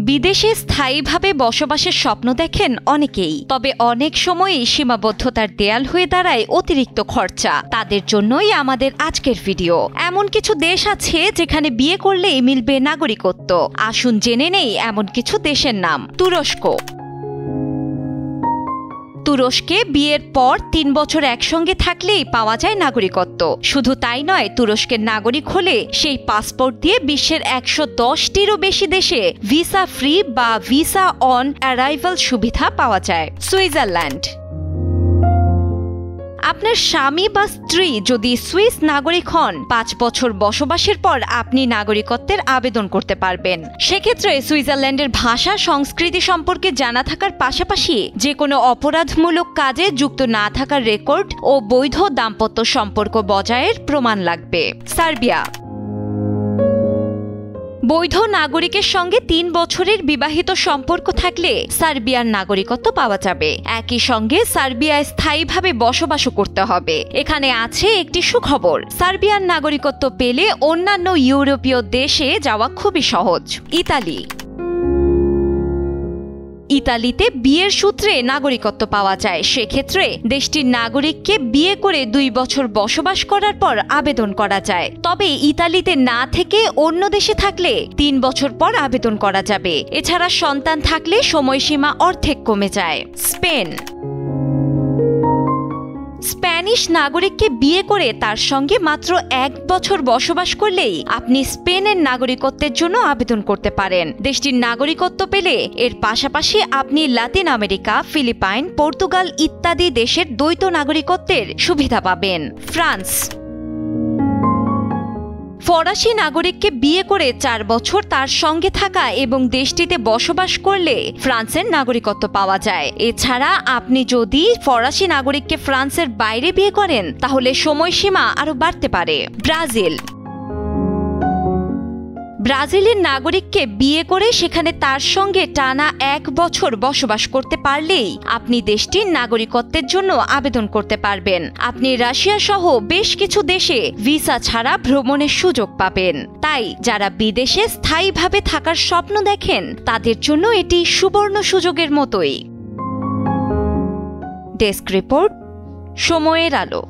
বিদেশে স্থায়ীভাবে বসবাসের স্বপ্ন দেখেন অনেকেই, তবে অনেক সময়ই সীমাবদ্ধতার দেয়াল হয়ে দাঁড়ায় অতিরিক্ত খরচা। তাদের জন্যই আমাদের আজকের ভিডিও। এমন কিছু দেশ আছে যেখানে বিয়ে করলেই মিলবে নাগরিকত্ব। আসুন জেনে নেই এমন কিছু দেশের নাম। তুরস্ক। তুরস্কে বিয়ের পর 3 বছর একসঙ্গে থাকলেই পাওয়া যায় নাগরিকত্ব। শুধু তাই নয়, তুরস্কের নাগরিক হলে সেই পাসপোর্ট দিয়ে বিশ্বের 110টিরও বেশি দেশে ভিসা ফ্রি বা ভিসা অন অ্যারাইভাল সুবিধা পাওয়া যায়। সুইজারল্যান্ড। আপনার স্বামী বা স্ত্রী যদি সুইস নাগরিক হন, 5 বছর বসবাসের পর আপনি নাগরিকত্বের আবেদন করতে পারবেন। সেক্ষেত্রে সুইজারল্যান্ডের ভাষা সংস্কৃতি সম্পর্কে জানা থাকার পাশাপাশি যে কোনো অপরাধমূলক কাজে যুক্ত না থাকার রেকর্ড ও বৈধ দাম্পত্য সম্পর্ক বজায়ের প্রমাণ লাগবে। সার্বিয়া। বৈধ নাগরিকের সঙ্গে 3 বছরের বিবাহিত সম্পর্ক থাকলে সার্বিয়ার নাগরিকত্ব পাওয়া যাবে। একই সঙ্গে সার্বিয়ায় স্থায়ীভাবে বসবাসও করতে হবে। এখানে আছে একটি সুখবর, সার্বিয়ার নাগরিকত্ব পেলে অন্যান্য ইউরোপীয় দেশে যাওয়া খুবই সহজ। ইতালি। ইতালিতে বিয়ের সূত্রে নাগরিকত্ব পাওয়া যায়। সেক্ষেত্রে দেশটির নাগরিককে বিয়ে করে 2 বছর বসবাস করার পর আবেদন করা যায়। তবে ইতালিতে না থেকে অন্য দেশে থাকলে 3 বছর পর আবেদন করা যাবে। এছাড়া সন্তান থাকলে সময়সীমা অর্ধেক কমে যায়। স্পেন। স্প্যানিশ নাগরিককে বিয়ে করে তার সঙ্গে মাত্র 1 বছর বসবাস করলেই আপনি স্পেনের নাগরিকত্বের জন্য আবেদন করতে পারেন। দেশটির নাগরিকত্ব পেলে এর পাশাপাশি আপনি লাতিন আমেরিকা, ফিলিপাইন, পর্তুগাল ইত্যাদি দেশের দ্বৈত নাগরিকত্বের সুবিধা পাবেন। ফ্রান্স। ফরাসি নাগরিককে বিয়ে করে 4 বছর তার সঙ্গে থাকা এবং দেশটিতে বসবাস করলে ফ্রান্সের নাগরিকত্ব পাওয়া যায়। এছাড়া আপনি যদি ফরাসি নাগরিককে ফ্রান্সের বাইরে বিয়ে করেন তাহলে সময়সীমা আরও বাড়তে পারে। ব্রাজিল। ব্রাজিলের নাগরিককে বিয়ে করে সেখানে তার সঙ্গে টানা 1 বছর বসবাস করতে পারলেই আপনি দেশটির নাগরিকত্বের জন্য আবেদন করতে পারবেন। আপনি রাশিয়া সহ বেশ কিছু দেশে ভিসা ছাড়া ভ্রমণের সুযোগ পাবেন। তাই যারা বিদেশে স্থায়ীভাবে থাকার স্বপ্ন দেখেন তাদের জন্য এটি সুবর্ণ সুযোগের মতোই। ডেস্ক রিপোর্ট, সময়ের আলো।